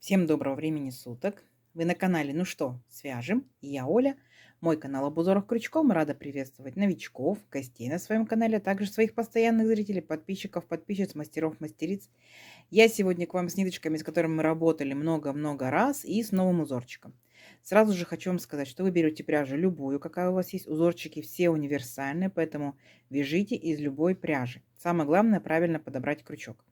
Всем доброго времени суток. Вы на канале «Ну что, свяжем?» И я Оля. Мой канал об узорах крючком. Рада приветствовать новичков, гостей на своем канале, а также своих постоянных зрителей, подписчиков, подписчиц, мастеров, мастериц. Я сегодня к вам с ниточками, с которыми мы работали много-много раз, и с новым узорчиком. Сразу же хочу вам сказать, что вы берете пряжу любую, какая у вас есть. Узорчики все универсальные, поэтому вяжите из любой пряжи. Самое главное правильно подобрать крючок.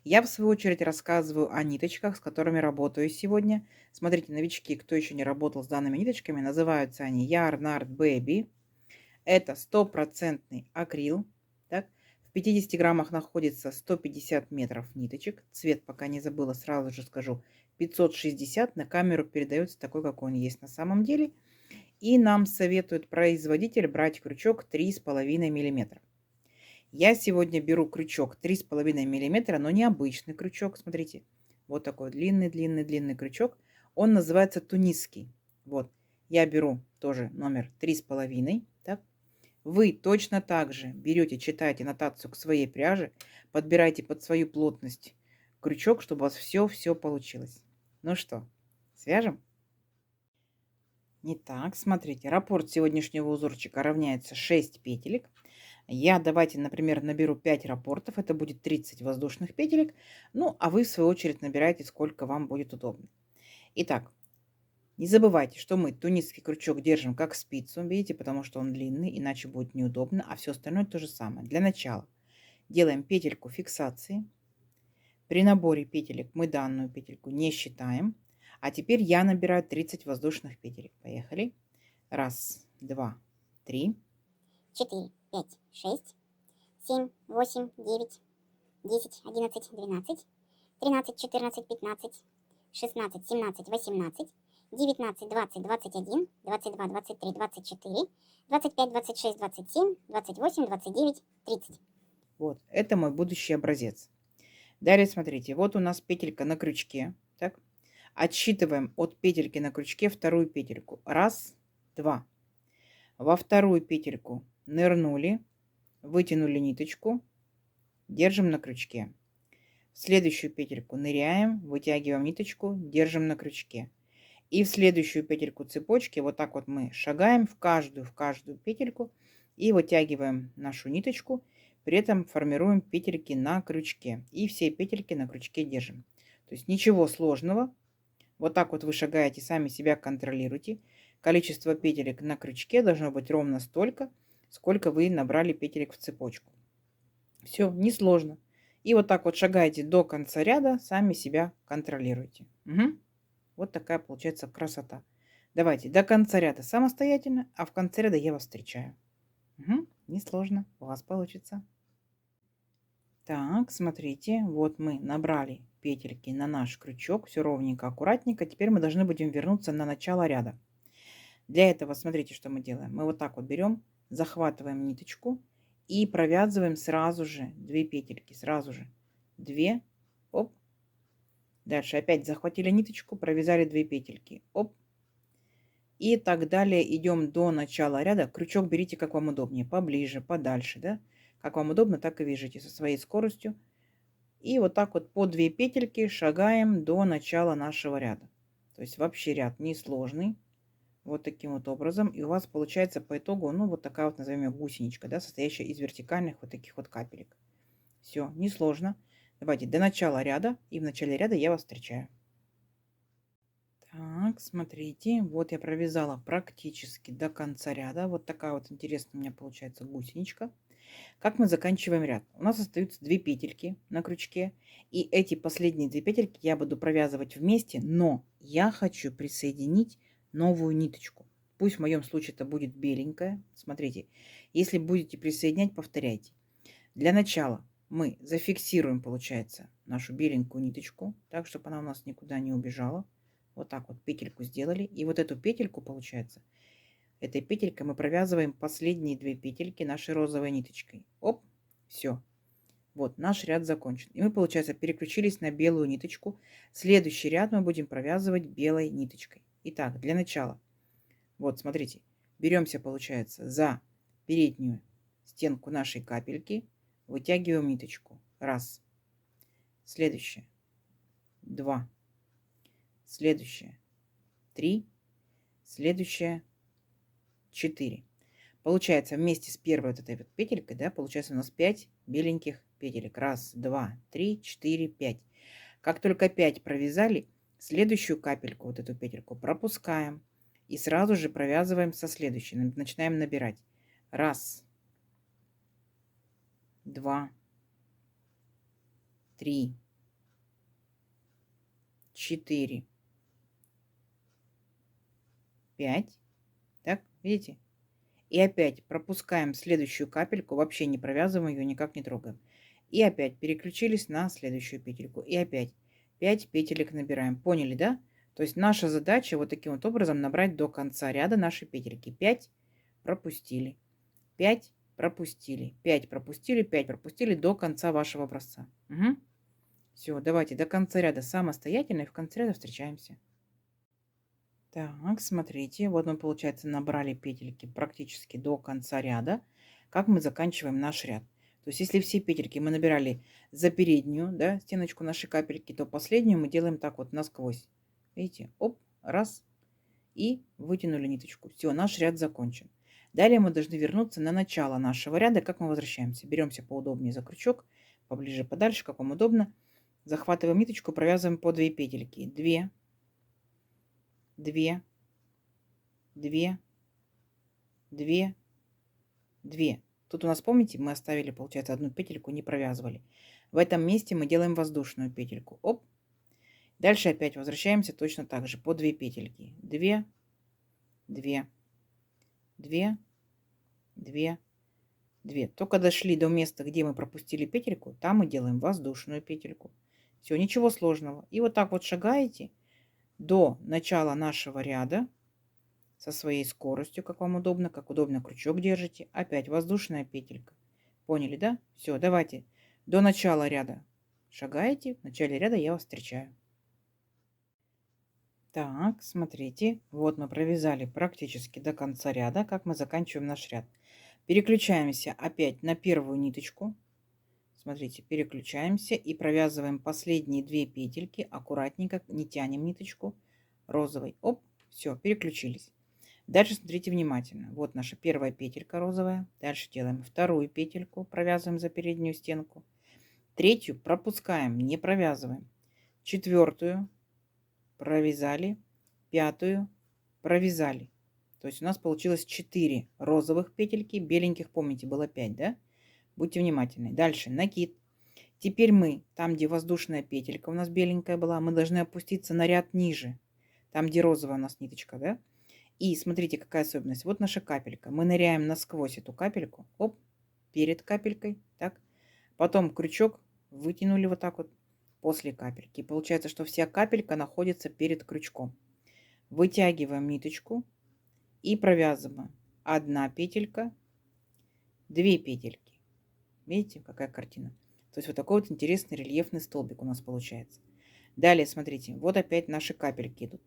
Я, в свою очередь, рассказываю о ниточках, с которыми работаю сегодня. Смотрите, новички, кто еще не работал с данными ниточками, называются они Yarnart Baby. Это стопроцентный акрил. Так? В 50 граммах находится 150 метров ниточек. Цвет пока не забыла, сразу же скажу. 560 на камеру передается такой, какой он есть на самом деле. И нам советует производитель брать крючок 3,5 миллиметра. Я сегодня беру крючок 3,5 миллиметра, но не обычный крючок. Смотрите, вот такой длинный крючок. Он называется тунисский. Вот, я беру тоже номер 3,5. Так. Вы точно так же берете, читаете нотацию к своей пряже, подбирайте под свою плотность крючок, чтобы у вас все получилось. Ну что, свяжем? Итак, смотрите, раппорт сегодняшнего узорчика равняется 6 петелек. Я давайте, например, наберу 5 раппортов, это будет 30 воздушных петелек. Ну, а вы, в свою очередь, набираете, сколько вам будет удобно. Итак, не забывайте, что мы тунисский крючок держим как спицу, видите, потому что он длинный, иначе будет неудобно, а все остальное то же самое. Для начала делаем петельку фиксации. При наборе петелек мы данную петельку не считаем. А теперь я набираю 30 воздушных петелек. Поехали. Раз, два, три. 4, 5, 6, 7, 8, 9, 10, 11, 12, 13, 14, 15, 16, 17, 18, 19, 20, 21, 22, 23, 24, 25, 26, 27, 28, 29, 30. Вот, это мой будущий образец. Далее смотрите, вот у нас петелька на крючке. Так, отсчитываем от петельки на крючке вторую петельку. Раз, два. Во вторую петельку нырнули, вытянули ниточку, держим на крючке. В следующую петельку ныряем, вытягиваем ниточку, держим на крючке. И в следующую петельку цепочки вот так вот мы шагаем в каждую петельку и вытягиваем нашу ниточку. При этом формируем петельки на крючке. И все петельки на крючке держим. То есть ничего сложного. Вот так вот вы шагаете, сами себя контролируете. Количество петелек на крючке должно быть ровно столько, сколько вы набрали петелек в цепочку. Все, несложно. И вот так вот шагаете до конца ряда, сами себя контролируете. Угу. Вот такая получается красота. Давайте до конца ряда самостоятельно, а в конце ряда я вас встречаю. Угу. Несложно, у вас получится. Так, смотрите, вот мы набрали петельки на наш крючок, все ровненько, аккуратненько. Теперь мы должны будем вернуться на начало ряда. Для этого смотрите, что мы делаем. Мы вот так вот берем, захватываем ниточку и провязываем сразу же 2 петельки, сразу же 2, оп. Дальше опять захватили ниточку, провязали 2 петельки, оп. И так далее идем до начала ряда. Крючок берите как вам удобнее, поближе, подальше, да. Как вам удобно, так и вяжите со своей скоростью. И вот так вот по 2 петельки шагаем до начала нашего ряда. То есть вообще ряд несложный. Вот таким вот образом. И у вас получается по итогу, ну, вот такая вот, назовем ее гусеничка, да, состоящая из вертикальных вот таких вот капелек. Все, несложно. Давайте до начала ряда. И в начале ряда я вас встречаю. Так, смотрите, вот я провязала практически до конца ряда. Вот такая вот интересная у меня получается гусеничка. Как мы заканчиваем ряд? У нас остаются 2 петельки на крючке. И эти последние 2 петельки я буду провязывать вместе, но я хочу присоединить новую ниточку. Пусть в моем случае это будет беленькая. Смотрите, если будете присоединять, повторяйте. Для начала мы зафиксируем, получается, нашу беленькую ниточку, так, чтобы она у нас никуда не убежала. Вот так вот петельку сделали. И вот эту петельку, получается, этой петелькой мы провязываем последние 2 петельки нашей розовой ниточкой. Оп, все. Вот наш ряд закончен. И мы, получается, переключились на белую ниточку. Следующий ряд мы будем провязывать белой ниточкой. Итак, для начала. Вот, смотрите. Беремся, получается, за переднюю стенку нашей капельки. Вытягиваем ниточку. Раз. Следующее. Два. следующая 3, следующая 4. Получается, вместе с первой вот этой вот петелькой, да, получается у нас 5 беленьких петелек. Раз, два, три, 4, 5. Как только 5 провязали, следующую капельку, вот эту петельку, пропускаем и сразу же провязываем со следующей. Начинаем набирать. Раз, два, 3, 4, 5. Так, видите? И опять пропускаем следующую капельку, вообще не провязываем ее, никак не трогаем. И опять переключились на следующую петельку. И опять 5 петелек набираем. Поняли, да? То есть наша задача вот таким вот образом набрать до конца ряда наши петельки. 5 пропустили, 5 пропустили, 5 пропустили, 5 пропустили до конца вашего образца. Угу. Все, давайте до конца ряда самостоятельно и в конце ряда встречаемся. Так, смотрите, вот мы, получается, набрали петельки практически до конца ряда. Как мы заканчиваем наш ряд? То есть, если все петельки мы набирали за переднюю, да, стеночку нашей капельки, то последнюю мы делаем так вот насквозь. Видите? Оп, раз, и вытянули ниточку. Все, наш ряд закончен. Далее мы должны вернуться на начало нашего ряда. Как мы возвращаемся? Беремся поудобнее за крючок, поближе, подальше, как вам удобно. Захватываем ниточку, провязываем по 2 петельки. 2, 2, 2, 2, 2. Тут у нас, помните, мы оставили, получается, одну петельку, не провязывали. В этом месте мы делаем воздушную петельку. Оп. Дальше опять возвращаемся точно так же, по 2 петельки. 2, 2, 2, 2, 2. Только дошли до места, где мы пропустили петельку, там мы делаем воздушную петельку. Все, ничего сложного. И вот так вот шагаете до начала нашего ряда со своей скоростью, как вам удобно, как удобно крючок держите. Опять воздушная петелька. Поняли, да? Все, давайте до начала ряда шагаете. В начале ряда я вас встречаю. Так, смотрите, вот мы провязали практически до конца ряда. Как мы заканчиваем наш ряд? Переключаемся опять на первую ниточку. Смотрите, переключаемся и провязываем последние 2 петельки. Аккуратненько, не тянем ниточку розовой. Оп, все, переключились. Дальше смотрите внимательно. Вот наша первая петелька розовая. Дальше делаем вторую петельку, провязываем за переднюю стенку. Третью пропускаем, не провязываем. Четвертую провязали, пятую провязали. То есть у нас получилось 4 розовых петельки, беленьких, помните, было 5, да? Будьте внимательны. Дальше накид. Теперь мы, там, где воздушная петелька у нас беленькая была, мы должны опуститься на ряд ниже. Там, где розовая у нас ниточка, да? И смотрите, какая особенность. Вот наша капелька. Мы ныряем насквозь эту капельку. Оп, перед капелькой. Так. Потом крючок вытянули вот так вот после капельки. И получается, что вся капелька находится перед крючком. Вытягиваем ниточку и провязываем. 1 петелька, 2 петельки. Видите, какая картина? То есть вот такой вот интересный рельефный столбик у нас получается. Далее, смотрите, вот опять наши капельки идут.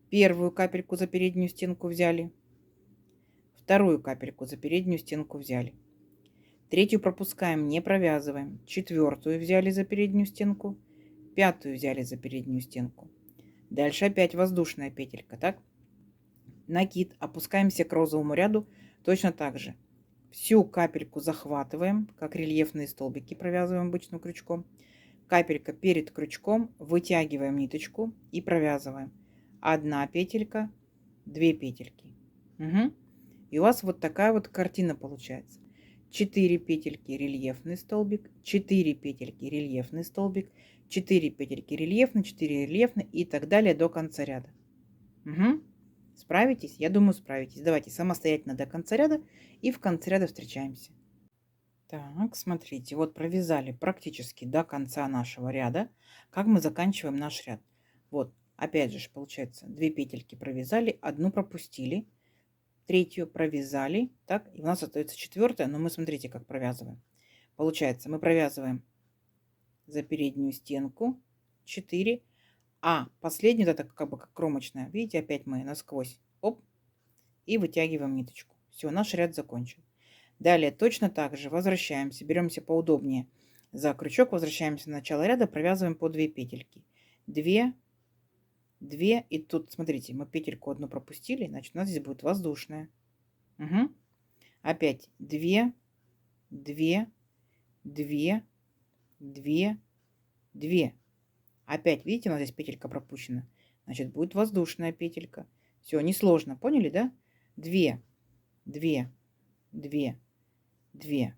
Первую капельку за переднюю стенку взяли. Вторую капельку за переднюю стенку взяли. Третью пропускаем, не провязываем. Четвертую взяли за переднюю стенку. Пятую взяли за переднюю стенку. Дальше опять воздушная петелька, так? Накид. Опускаемся к розовому ряду точно так же. Всю капельку захватываем, как рельефные столбики провязываем обычным крючком. Капелька перед крючком, вытягиваем ниточку и провязываем. 1 петелька, 2 петельки. Угу. И у вас вот такая вот картина получается. 4 петельки рельефный столбик, 4 петельки рельефный столбик, 4 петельки рельефный, 4 рельефный и так далее до конца ряда. Угу. Справитесь? Я думаю, справитесь. Давайте самостоятельно до конца ряда и в конце ряда встречаемся. Так, смотрите, вот провязали практически до конца нашего ряда. Как мы заканчиваем наш ряд? Вот, опять же, получается, 2 петельки провязали, 1 пропустили, 3 провязали, так, и у нас остается 4, но мы смотрите, как провязываем. Получается, мы провязываем за переднюю стенку 4, а последнюю, это как бы как кромочная, видите, опять мы насквозь, оп, и вытягиваем ниточку. Все, наш ряд закончен. Далее точно так же возвращаемся, беремся поудобнее за крючок, возвращаемся на начало ряда, провязываем по 2 петельки. 2, 2. И тут, смотрите, мы петельку одну пропустили, значит, у нас здесь будет воздушная. Угу. Опять 2, 2, 2, 2, 2. Опять, видите, у нас здесь петелька пропущена. Значит, будет воздушная петелька. Все, несложно. Поняли, да? 2, 2, 2, 2,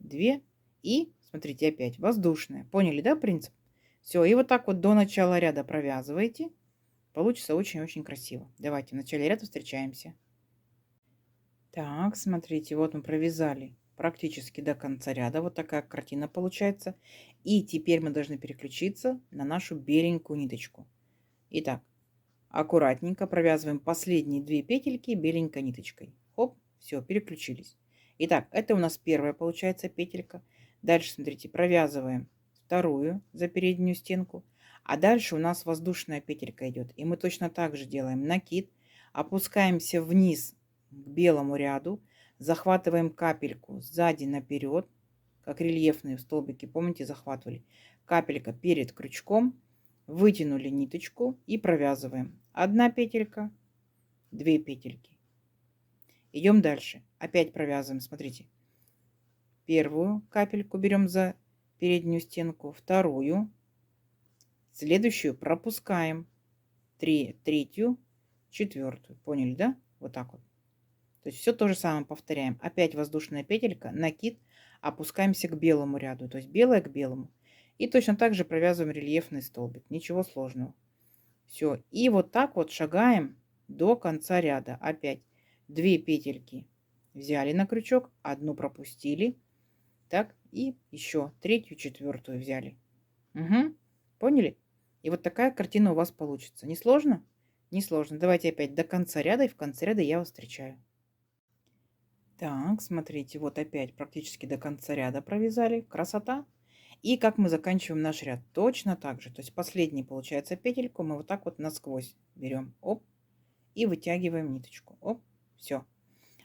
2. И, смотрите, опять воздушная. Поняли, да, принцип? Все, и вот так вот до начала ряда провязываете. Получится очень-очень красиво. Давайте в начале ряда встречаемся. Так, смотрите, вот мы провязали практически до конца ряда. Вот такая картина получается. И теперь мы должны переключиться на нашу беленькую ниточку. Итак, аккуратненько провязываем последние 2 петельки беленькой ниточкой. Хоп, все, переключились. Итак, это у нас первая получается петелька. Дальше, смотрите, провязываем вторую за переднюю стенку. А дальше у нас воздушная петелька идет. И мы точно так же делаем накид, опускаемся вниз к белому ряду, захватываем капельку сзади наперед, как рельефные столбики, помните, захватывали. Капелька перед крючком, вытянули ниточку и провязываем. 1 петелька, 2 петельки. Идем дальше. Опять провязываем, смотрите. Первую капельку берем за переднюю стенку, вторую, следующую пропускаем, третью, четвертую. Поняли, да? Вот так вот. То есть все то же самое повторяем. Опять воздушная петелька, накид, опускаемся к белому ряду, то есть белое к белому. И точно так же провязываем рельефный столбик. Ничего сложного. Все. И вот так вот шагаем до конца ряда. Опять 2 петельки взяли на крючок, одну пропустили. Так, и еще третью, четвертую взяли. Угу. Поняли? И вот такая картина у вас получится. Не сложно? Не сложно. Давайте опять до конца ряда, и в конце ряда я вас встречаю. Так, смотрите, вот опять практически до конца ряда провязали. Красота. И как мы заканчиваем наш ряд? Точно так же. То есть последний, получается, петельку мы вот так вот насквозь берем. Оп. И вытягиваем ниточку. Оп. Все.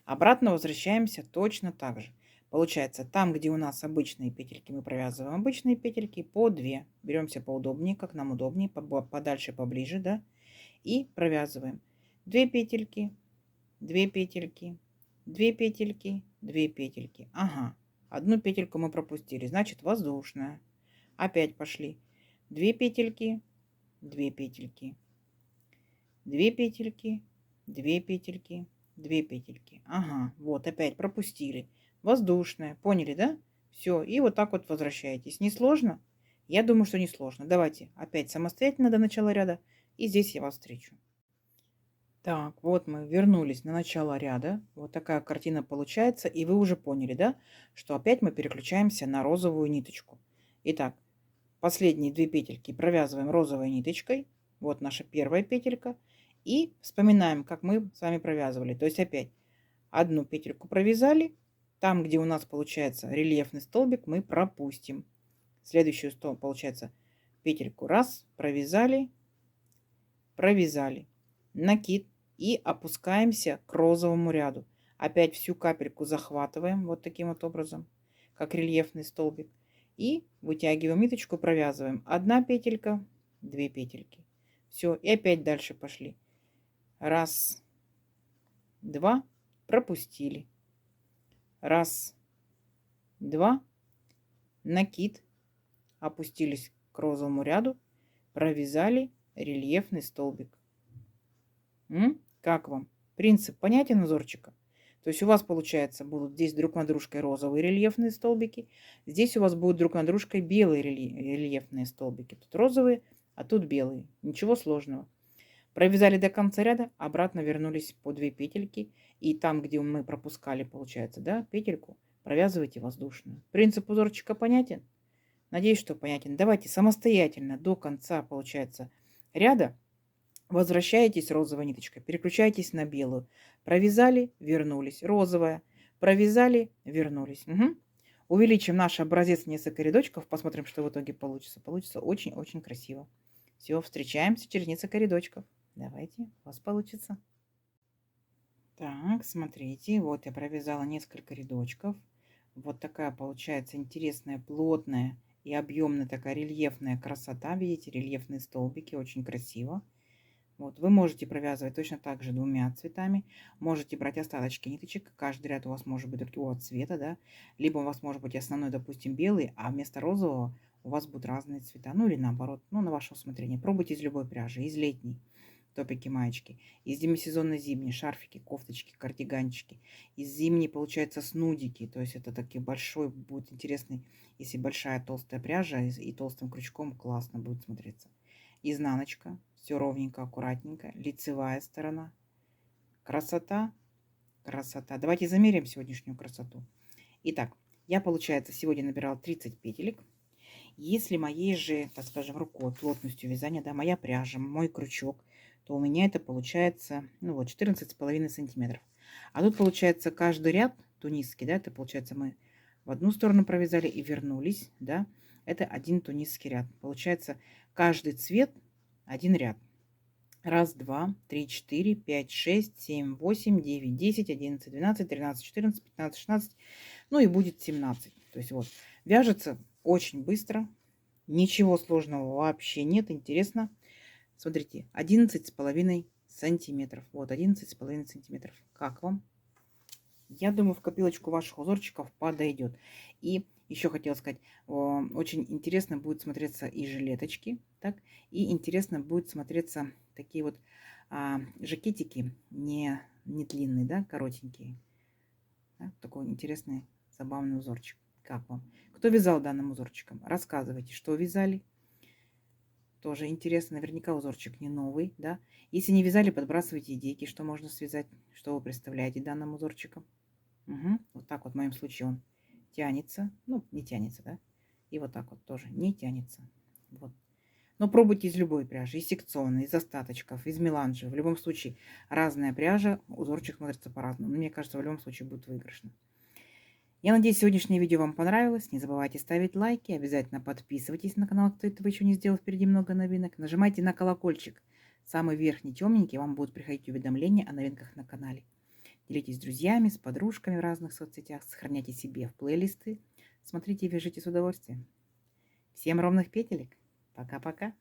Обратно возвращаемся точно так же. Получается, там, где у нас обычные петельки, мы провязываем обычные петельки по 2. Беремся поудобнее, как нам удобнее, подальше, поближе, да. И провязываем 2 петельки, 2 петельки, 2 петельки, 2 петельки. Ага, одну петельку мы пропустили, значит воздушная. Опять пошли 2 петельки, 2 петельки, 2 петельки, 2 петельки, 2 петельки. Ага, вот опять пропустили. Воздушная, поняли, да? Все, и вот так вот возвращаетесь. Не сложно? Я думаю, что не сложно. Давайте опять самостоятельно до начала ряда, и здесь я вас встречу. Так, вот мы вернулись на начало ряда. Вот такая картина получается. И вы уже поняли, да, что опять мы переключаемся на розовую ниточку. Итак, последние 2 петельки провязываем розовой ниточкой. Вот наша первая петелька. И вспоминаем, как мы с вами провязывали. То есть опять одну петельку провязали. Там, где у нас получается рельефный столбик, мы пропустим. Следующую столб, получается, петельку раз, провязали, провязали. Накид. И опускаемся к розовому ряду. Опять всю капельку захватываем вот таким вот образом, как рельефный столбик. И вытягиваем ниточку, провязываем. 1 петелька, 2 петельки. Все, и опять дальше пошли. Раз, два, пропустили. Раз, два, накид. Опустились к розовому ряду, провязали рельефный столбик. Как вам? Принцип понятен, узорчика? То есть у вас, получается, будут здесь друг над дружкой розовые рельефные столбики. Здесь у вас будут друг над дружкой белые рельефные столбики. Тут розовые, а тут белые. Ничего сложного. Провязали до конца ряда, обратно вернулись по 2 петельки. И там, где мы пропускали, получается, да, петельку, провязывайте воздушную. Принцип узорчика понятен? Надеюсь, что понятен. Давайте самостоятельно до конца, получается, ряда возвращаетесь розовой ниточкой, переключаетесь на белую. Провязали, вернулись. Розовая. Провязали, вернулись. Угу. Увеличим наш образец в несколько рядочков. Посмотрим, что в итоге получится. Получится очень-очень красиво. Все, встречаемся через несколько рядочков. Давайте, у вас получится. Так, смотрите, вот я провязала несколько рядочков. Вот такая получается интересная, плотная и объемная такая рельефная красота. Видите, рельефные столбики, очень красиво. Вот, вы можете провязывать точно так же двумя цветами. Можете брать остаточки ниточек. Каждый ряд у вас может быть другого цвета, да. Либо у вас может быть основной, допустим, белый, а вместо розового у вас будут разные цвета. Ну или наоборот, ну на ваше усмотрение. Пробуйте из любой пряжи, из летней, топики, маечки, из демисезонной зимней, шарфики, кофточки, кардиганчики. Из зимней, получается, снудики. То есть это такой большой, будет интересный, если большая толстая пряжа и толстым крючком, классно будет смотреться. Изнаночка, все ровненько, аккуратненько. Лицевая сторона. Красота, красота. Давайте замерим сегодняшнюю красоту. Итак, я, получается, сегодня набирала 30 петелек. Если моей же, так скажем, рукой, плотностью вязания, да, моя пряжа, мой крючок, то у меня это получается, ну вот, 14,5 сантиметров. А тут, получается, каждый ряд тунисский, да, это, получается, мы в одну сторону провязали и вернулись, да, это один тунисский ряд. Получается, каждый цвет один ряд. Раз, два, три, четыре, пять, шесть, семь, восемь, девять, 10, 11, 12, 13, 14, 15, 16, ну и будет 17. То есть вот, вяжется очень быстро, ничего сложного вообще нет. Интересно. Смотрите, 11,5 сантиметров. Вот, 11,5 сантиметров. Как вам? Я думаю, в копилочку ваших узорчиков подойдет. И еще хотела сказать, очень интересно будет смотреться и жилеточки, так, и интересно будет смотреться такие вот жакетики, не длинные, да, коротенькие. Да, такой интересный, забавный узорчик. Как вам? Кто вязал данным узорчиком? Рассказывайте, что вязали. Тоже интересно. Наверняка узорчик не новый, да. Если не вязали, подбрасывайте идейки, что можно связать, что вы представляете данным узорчиком. Угу. Вот так вот в моем случае он тянется. Ну, не тянется, да. И вот так вот тоже не тянется. Вот. Но пробуйте из любой пряжи. Из секционной, из остаточков, из меланжа. В любом случае разная пряжа, узорчик смотрится по-разному. Но мне кажется, в любом случае будет выигрышно. Я надеюсь, сегодняшнее видео вам понравилось. Не забывайте ставить лайки. Обязательно подписывайтесь на канал, кто этого еще не сделал. Впереди много новинок. Нажимайте на колокольчик. Самый верхний темненький. Вам будут приходить уведомления о новинках на канале. Делитесь с друзьями, с подружками в разных соцсетях. Сохраняйте себе в плейлисты. Смотрите и вяжите с удовольствием. Всем ровных петелек. Пока-пока.